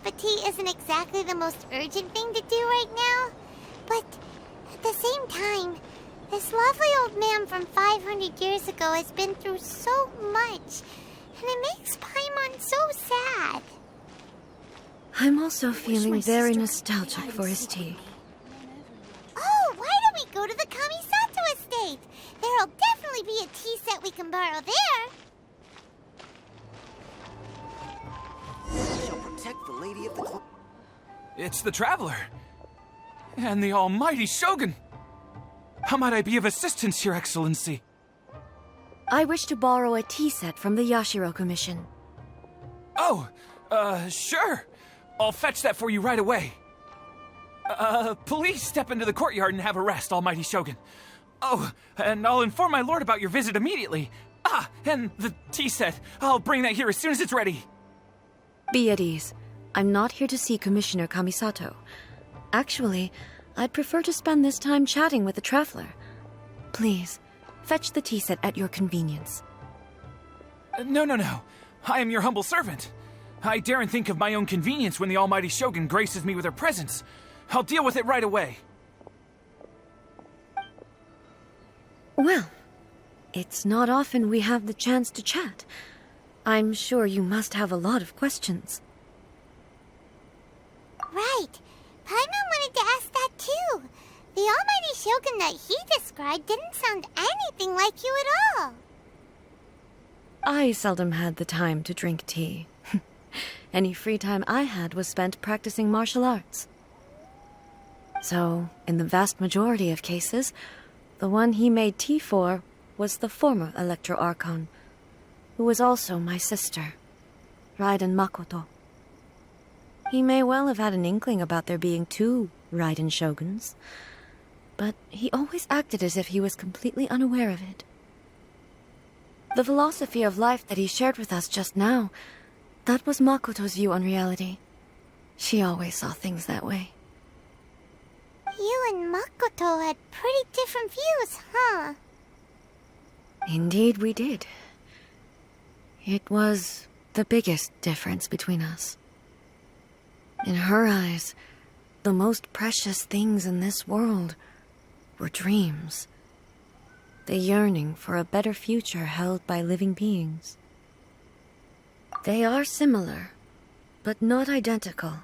a tea isn't exactly the most urgent thing to do right now, but at the same time, this lovely old man from 500 years ago has been through so much, and it makes Paimon so sad. I'm also feeling very nostalgic for his tea. Oh, why don't we go to the Kamisato estate? There'll definitely be a tea set we can borrow there. Shall protect the lady of the It's the Traveler. And the almighty Shogun. How might I be of assistance, Your Excellency? I wish to borrow a tea set from the Yashiro Commission. Oh, sure. I'll fetch that for you right away. Please step into the courtyard and have a rest, almighty Shogun. Oh, and I'll inform my lord about your visit immediately. Ah, and the tea set. I'll bring that here as soon as it's ready. Be at ease. I'm not here to see Commissioner Kamisato. Actually, I'd prefer to spend this time chatting with the Traveler. Please, fetch the tea set at your convenience. No. I am your humble servant. I daren't think of my own convenience when the almighty Shogun graces me with her presence. I'll deal with it right away. Well, it's not often we have the chance to chat. I'm sure you must have a lot of questions. Right. Paimon wanted to ask that too. The almighty Shogun that he described didn't sound anything like you at all. I seldom had the time to drink tea. Any free time I had was spent practicing martial arts. So, in the vast majority of cases, the one he made tea for was the former Electro Archon, who was also my sister, Raiden Makoto. He may well have had an inkling about there being two Raiden Shoguns, but he always acted as if he was completely unaware of it. The philosophy of life that he shared with us just now, that was Makoto's view on reality. She always saw things that way. You and Makoto had pretty different views, huh? Indeed we did. It was the biggest difference between us. In her eyes, the most precious things in this world were dreams. The yearning for a better future held by living beings. They are similar, but not identical.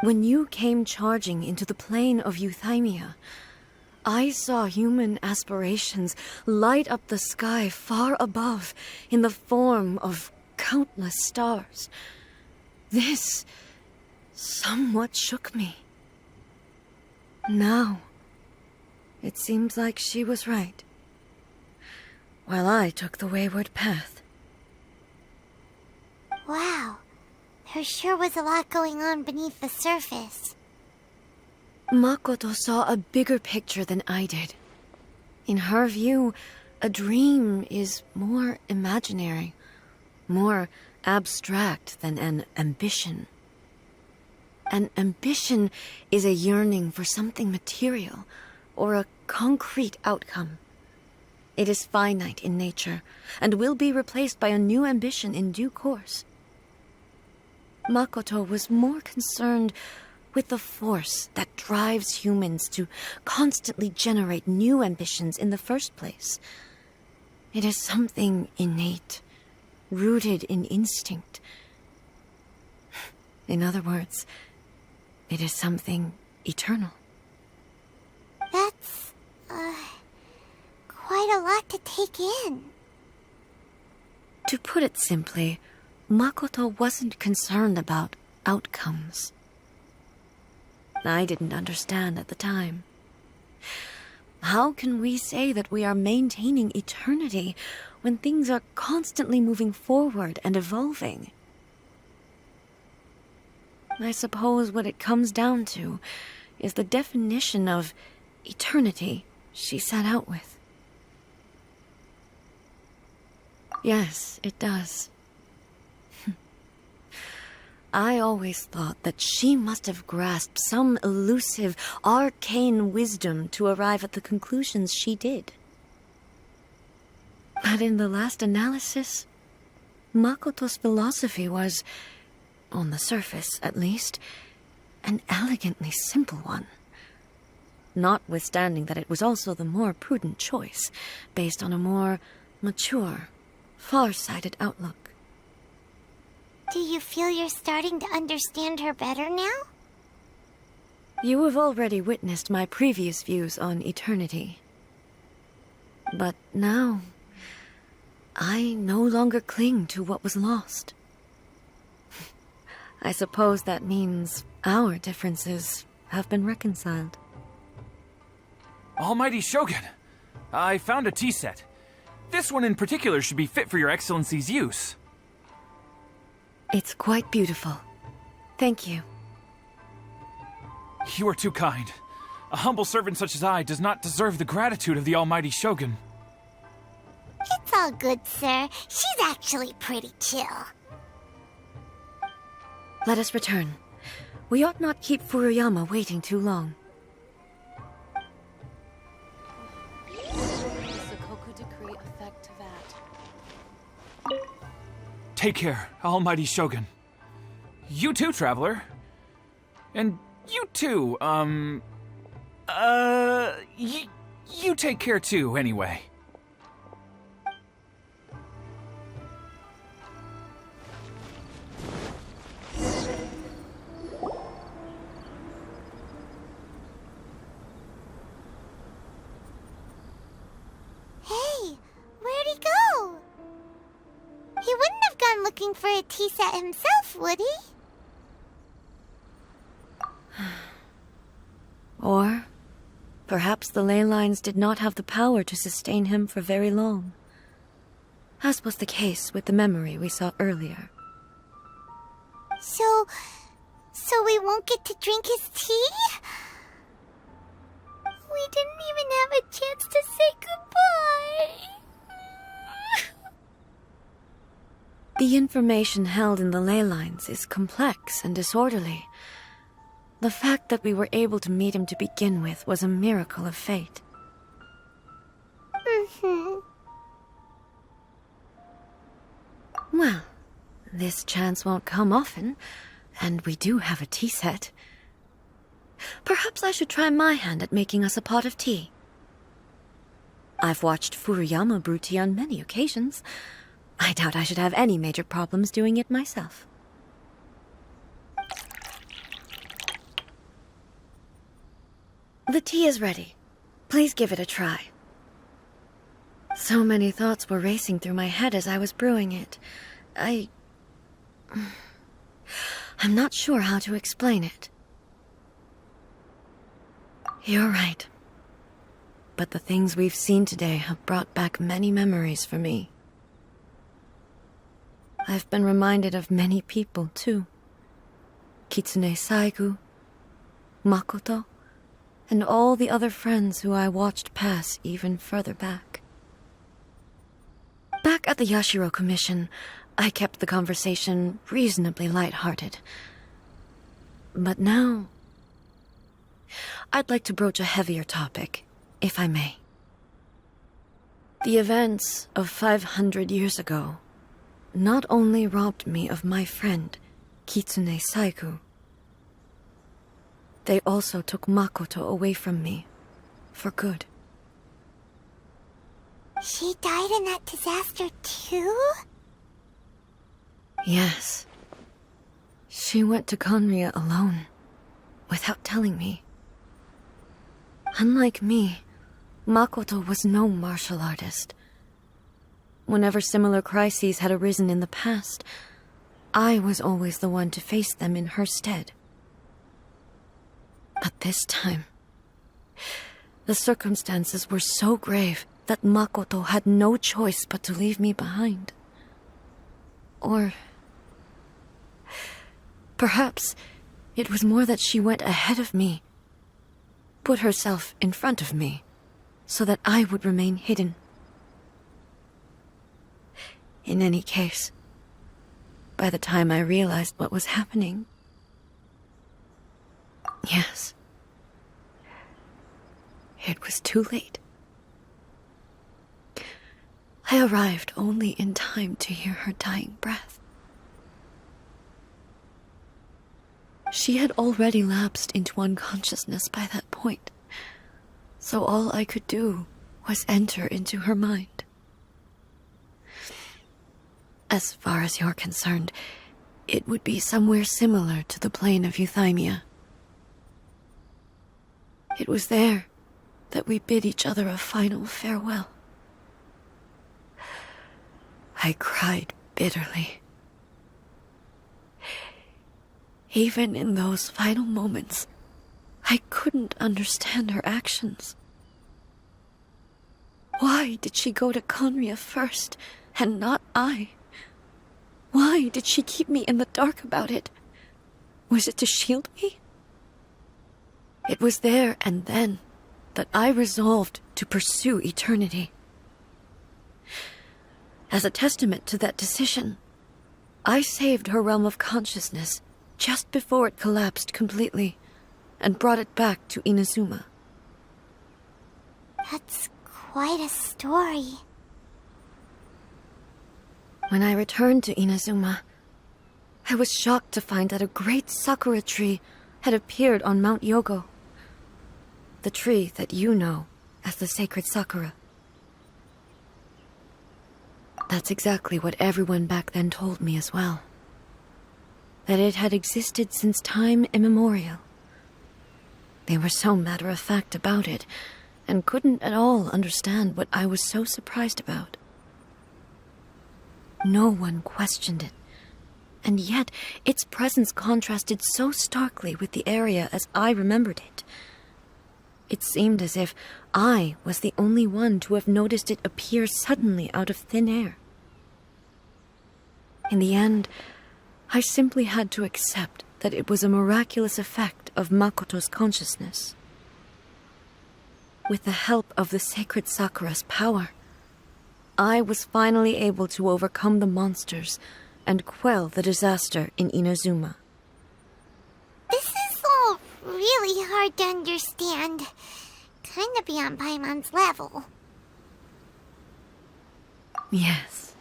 When you came charging into the plane of Euthymia, I saw human aspirations light up the sky far above in the form of countless stars. This somewhat shook me. Now, it seems like she was right, while I took the wayward path. Wow, there sure was a lot going on beneath the surface. Makoto saw a bigger picture than I did. In her view, a dream is more imaginary, more abstract than an ambition. An ambition is a yearning for something material, or a concrete outcome. It is finite in nature, and will be replaced by a new ambition in due course. Makoto was more concerned with the force that drives humans to constantly generate new ambitions in the first place. It is something innate, rooted in instinct. In other words, it is something eternal. That's, quite a lot to take in. To put it simply, Makoto wasn't concerned about outcomes. I didn't understand at the time. How can we say that we are maintaining eternity when things are constantly moving forward and evolving? I suppose what it comes down to is the definition of eternity she set out with. Yes, it does. I always thought that she must have grasped some elusive, arcane wisdom to arrive at the conclusions she did. But in the last analysis, Makoto's philosophy was on the surface at least, an elegantly simple one. Notwithstanding that it was also the more prudent choice, based on a more mature, far-sighted outlook. Do you feel you're starting to understand her better now? You have already witnessed my previous views on eternity. But now, I no longer cling to what was lost. I suppose that means our differences have been reconciled. Almighty Shogun, I found a tea set. This one in particular should be fit for your Excellency's use. It's quite beautiful. Thank you. You are too kind. A humble servant such as I does not deserve the gratitude of the Almighty Shogun. It's all good, sir. She's actually pretty chill. Let us return. We ought not keep Furuyama waiting too long. Take care, Almighty Shogun. You too, traveler. And you too, you take care too, anyway. Hey, where'd he go? He wouldn't have gone looking for a tea set himself, would he? Or perhaps the ley lines did not have the power to sustain him for very long, as was the case with the memory we saw earlier. So we won't get to drink his tea? We didn't even have a chance to say goodbye. The information held in the ley lines is complex and disorderly. The fact that we were able to meet him to begin with was a miracle of fate. Well, this chance won't come often, and we do have a tea set. Perhaps I should try my hand at making us a pot of tea. I've watched Furuyama brew tea on many occasions. I doubt I should have any major problems doing it myself. The tea is ready. Please give it a try. So many thoughts were racing through my head as I was brewing it. I'm not sure how to explain it. You're right. But the things we've seen today have brought back many memories for me. I've been reminded of many people, too. Kitsune Saigu, Makoto, and all the other friends who I watched pass even further back. Back at the Yashiro Commission, I kept the conversation reasonably light-hearted. But now, I'd like to broach a heavier topic, if I may. The events of 500 years ago not only robbed me of my friend, Kitsune Saigu, they also took Makoto away from me, for good. She died in that disaster too? Yes. She went to Conria alone, without telling me. Unlike me, Makoto was no martial artist. Whenever similar crises had arisen in the past, I was always the one to face them in her stead. But this time, the circumstances were so grave that Makoto had no choice but to leave me behind. Or perhaps it was more that she went ahead of me, put herself in front of me, so that I would remain hidden. In any case, by the time I realized what was happening, yes, it was too late. I arrived only in time to hear her dying breath. She had already lapsed into unconsciousness by that point, so all I could do was enter into her mind. As far as you're concerned, it would be somewhere similar to the plane of Euthymia. It was there that we bid each other a final farewell. I cried bitterly. Even in those final moments, I couldn't understand her actions. Why did she go to Conria first, and not I? Why did she keep me in the dark about it? Was it to shield me? It was there and then that I resolved to pursue eternity. As a testament to that decision, I saved her realm of consciousness just before it collapsed completely, and brought it back to Inazuma. That's quite a story. When I returned to Inazuma, I was shocked to find that a great sakura tree had appeared on Mount Yogo. The tree that you know as the sacred sakura. That's exactly what everyone back then told me as well. That it had existed since time immemorial. They were so matter-of-fact about it, and couldn't at all understand what I was so surprised about. No one questioned it, and yet its presence contrasted so starkly with the area as I remembered it. It seemed as if I was the only one to have noticed it appear suddenly out of thin air. In the end, I simply had to accept that it was a miraculous effect of Makoto's consciousness. With the help of the sacred Sakura's power, I was finally able to overcome the monsters and quell the disaster in Inazuma. This is all really hard to understand. Kinda beyond Paimon's level. Yes.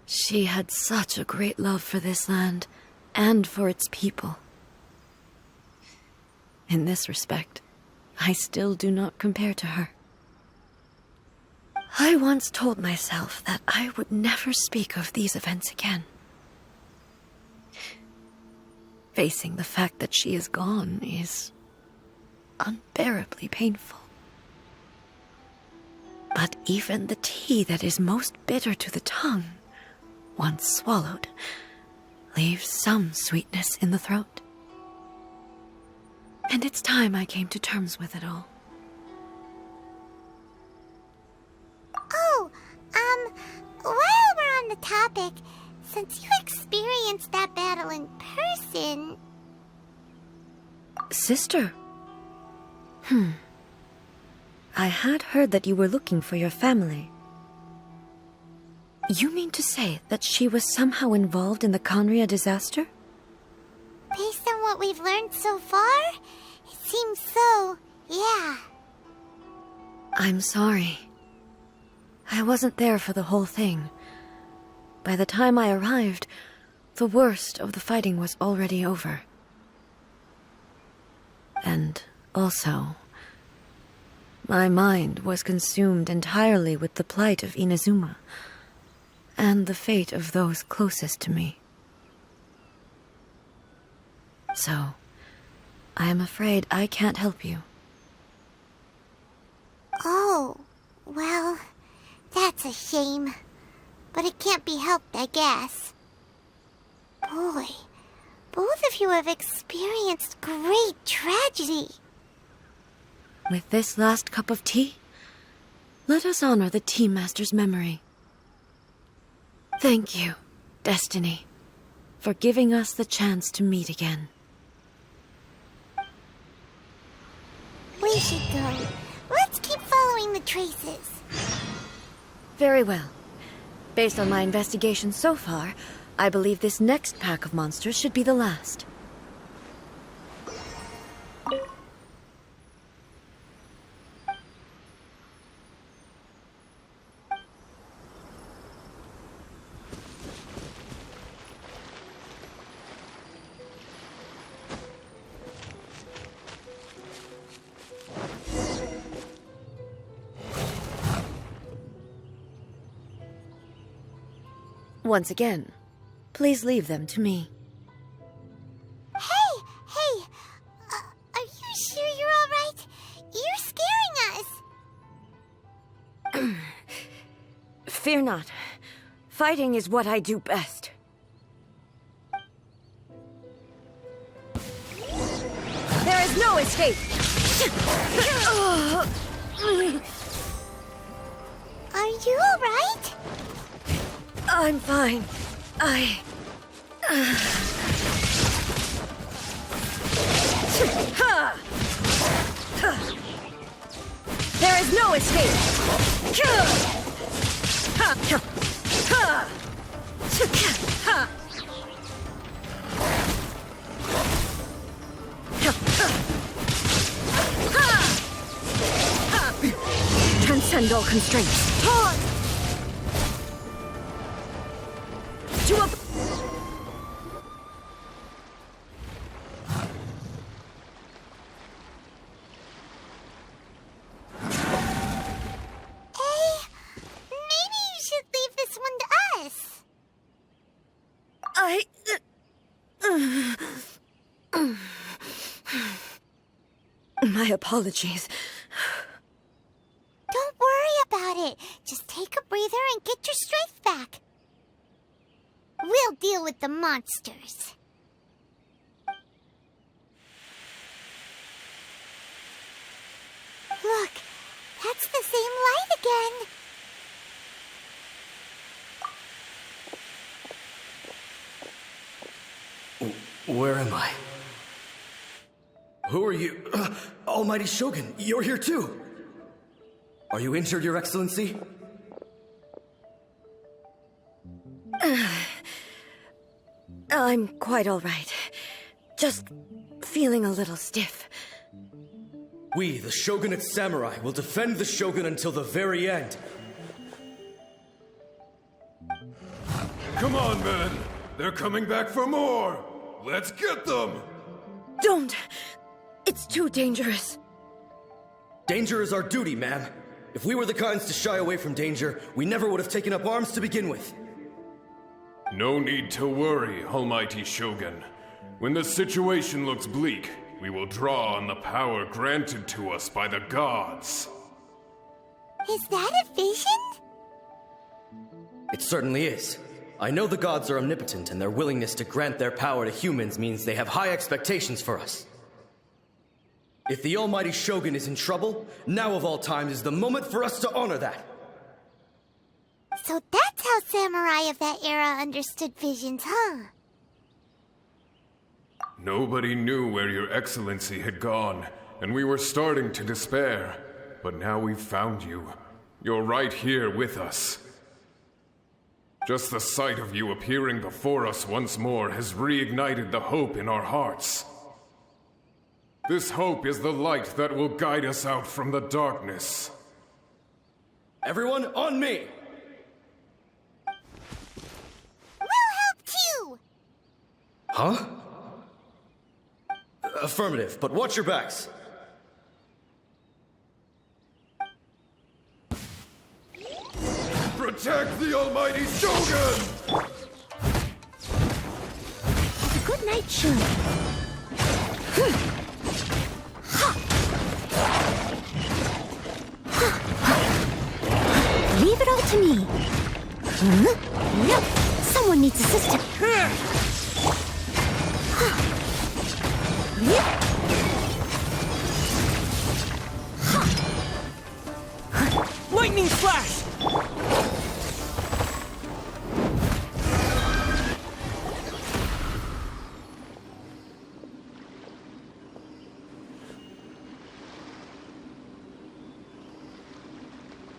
She had such a great love for this land, and for its people. In this respect, I still do not compare to her. I once told myself that I would never speak of these events again. Facing the fact that she is gone is unbearably painful. But even the tea that is most bitter to the tongue, once swallowed, leaves some sweetness in the throat. And it's time I came to terms with it all. Oh, while we're on the topic, since you experienced that battle in person... Sister? I had heard that you were looking for your family. You mean to say that she was somehow involved in the Conria disaster? Based on what we've learned so far, it seems so, yeah. I'm sorry. I wasn't there for the whole thing. By the time I arrived, the worst of the fighting was already over. And also, my mind was consumed entirely with the plight of Inazuma, and the fate of those closest to me. So, I am afraid I can't help you. Oh, well, that's a shame. But it can't be helped, I guess. Boy, both of you have experienced great tragedy. With this last cup of tea, let us honor the Tea Master's memory. Thank you, Destiny, for giving us the chance to meet again. We should go. Let's keep following the traces. Very well. Based on my investigation so far, I believe this next pack of monsters should be the last. Once again, please leave them to me. Hey! Are you sure you're all right? You're scaring us! Fear not. Fighting is what I do best. There is no escape! Are you all right? I'm fine. There is no escape! Transcend all constraints. To a... Maybe you should leave this one to us. My apologies. Don't worry about it. Just take a breather and get your strength back. We'll deal with the monsters. Look, that's the same light again. Where am I? Who are you? Almighty Shogun, you're here too! Are you injured, Your Excellency? I'm quite all right. Just feeling a little stiff. We, the Shogunate Samurai, will defend the Shogun until the very end. Come on, men! They're coming back for more! Let's get them! Don't! It's too dangerous. Danger is our duty, ma'am. If we were the kinds to shy away from danger, we never would have taken up arms to begin with. No need to worry, Almighty Shogun. When the situation looks bleak, we will draw on the power granted to us by the gods. Is that a vision? It certainly is. I know the gods are omnipotent, and their willingness to grant their power to humans means they have high expectations for us. If the Almighty Shogun is in trouble, now of all times is the moment for us to honor that. So that's how samurai of that era understood visions, huh? Nobody knew where Your Excellency had gone, and we were starting to despair. But now we've found you. You're right here with us. Just the sight of you appearing before us once more has reignited the hope in our hearts. This hope is the light that will guide us out from the darkness. Everyone, on me! We'll help too! Huh? Affirmative, but watch your backs. Protect the Almighty Shogun! Good night, Shun. Leave it all to me. Huh? No, someone needs assistance. Lightning flash!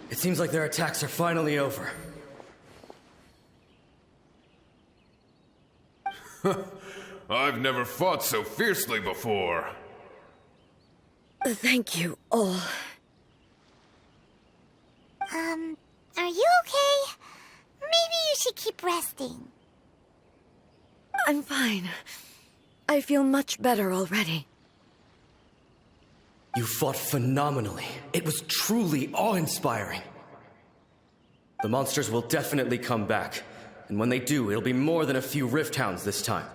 It seems like their attacks are finally over. I've never fought so fiercely before. Thank you all. Are you okay? Maybe you should keep resting. I'm fine. I feel much better already. You fought phenomenally. It was truly awe-inspiring. The monsters will definitely come back, and when they do, it'll be more than a few Rift Hounds this time.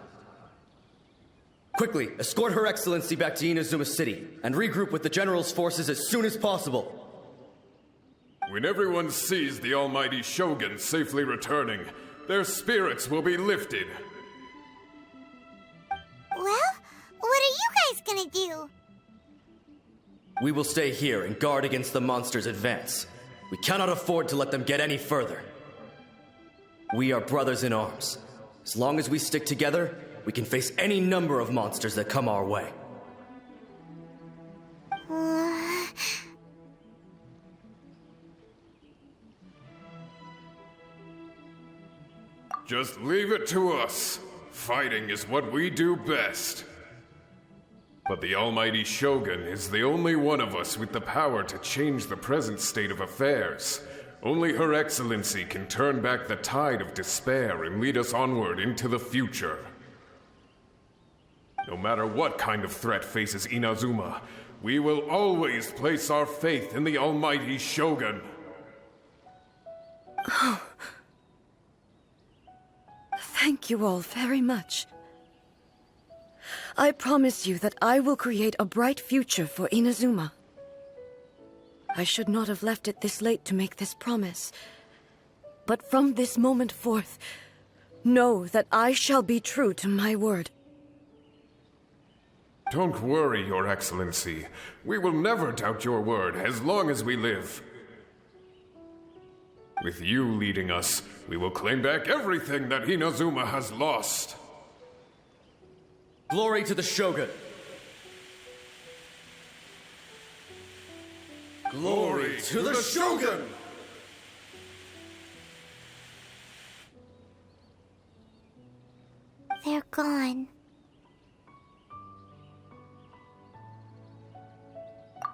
Quickly, escort Her Excellency back to Inazuma City, and regroup with the General's forces as soon as possible. When everyone sees the almighty Shogun safely returning, their spirits will be lifted. Well, what are you guys gonna do? We will stay here and guard against the monsters' advance. We cannot afford to let them get any further. We are brothers in arms. As long as we stick together, we can face any number of monsters that come our way. Just leave it to us. Fighting is what we do best. But the almighty Shogun is the only one of us with the power to change the present state of affairs. Only Her Excellency can turn back the tide of despair and lead us onward into the future. No matter what kind of threat faces Inazuma, we will always place our faith in the almighty Shogun. Thank you all very much. I promise you that I will create a bright future for Inazuma. I should not have left it this late to make this promise. But from this moment forth, know that I shall be true to my word. Don't worry, Your Excellency. We will never doubt your word as long as we live. With you leading us, we will claim back everything that Inazuma has lost. Glory to the Shogun! Glory to the Shogun! They're gone.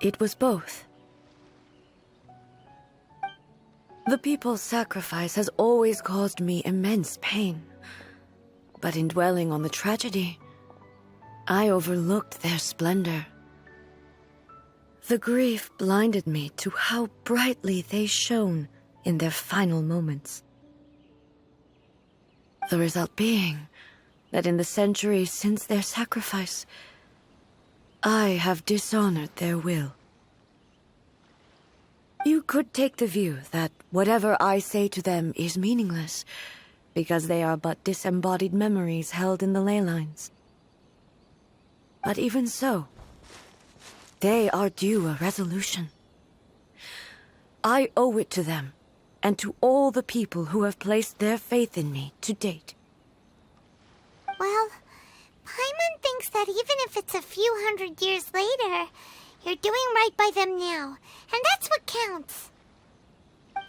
It was both. The people's sacrifice has always caused me immense pain. But in dwelling on the tragedy, I overlooked their splendor. The grief blinded me to how brightly they shone in their final moments. The result being that in the centuries since their sacrifice, I have dishonored their will. You could take the view that whatever I say to them is meaningless, because they are but disembodied memories held in the ley lines. But even so, they are due a resolution. I owe it to them, and to all the people who have placed their faith in me to date. Well, Paimon thinks that even if it's a few hundred years later, you're doing right by them now, and that's what counts.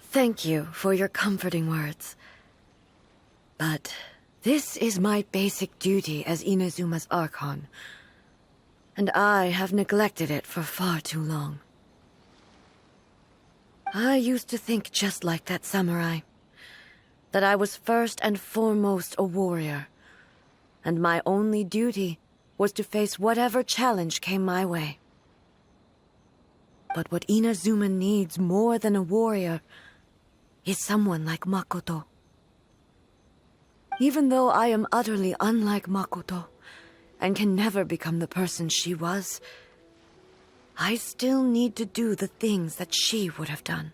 Thank you for your comforting words. But this is my basic duty as Inazuma's Archon, and I have neglected it for far too long. I used to think just like that samurai, that I was first and foremost a warrior, and my only duty was to face whatever challenge came my way. But what Inazuma needs more than a warrior is someone like Makoto. Even though I am utterly unlike Makoto, and can never become the person she was, I still need to do the things that she would have done.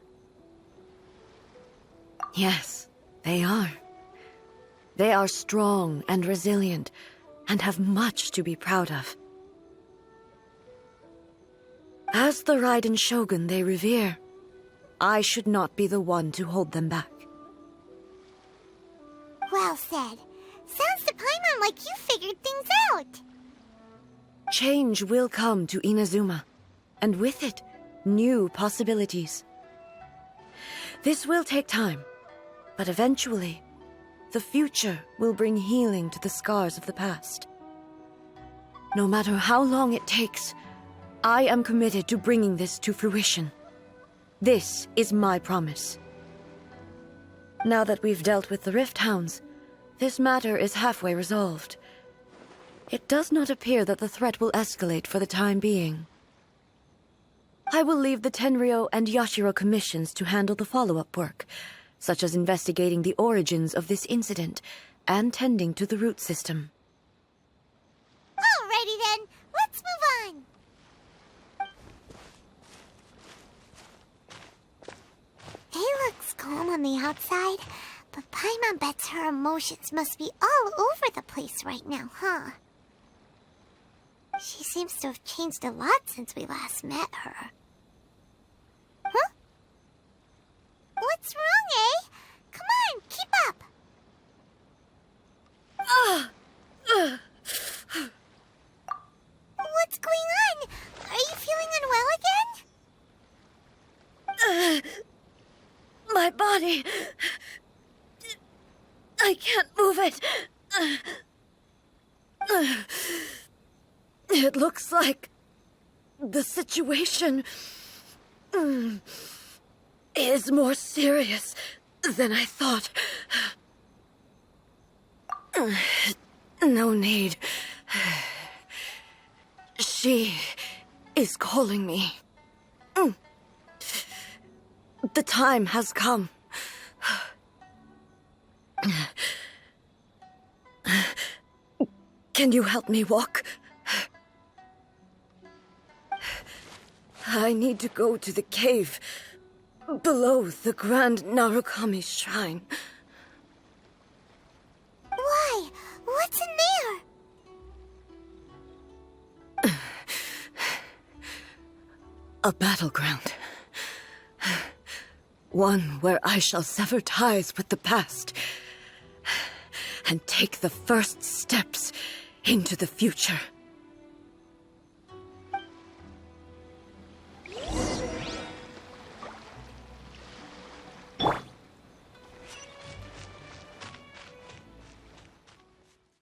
Yes, they are. They are strong and resilient, and have much to be proud of. As the Raiden Shogun they revere, I should not be the one to hold them back. Well said. Sounds to Paimon like you figured things out. Change will come to Inazuma, and with it, new possibilities. This will take time, but eventually, the future will bring healing to the scars of the past. No matter how long it takes, I am committed to bringing this to fruition. This is my promise. Now that we've dealt with the Rift Hounds, this matter is halfway resolved. It does not appear that the threat will escalate for the time being. I will leave the Tenryo and Yashiro commissions to handle the follow-up work, such as investigating the origins of this incident and tending to the root system. Alrighty then, let's move on. It looks calm on the outside, but Paimon bets her emotions must be all over the place right now, huh? She seems to have changed a lot since we last met her. Huh? What's wrong, eh? Come on, keep up! What's going on? Are you feeling unwell again? My body... I can't move it. It looks like the situation is more serious than I thought. No need. She is calling me. The time has come. Can you help me walk? I need to go to the cave below the Grand Narukami Shrine. Why? What's in there? A battleground. One where I shall sever ties with the past and take the first steps into the future.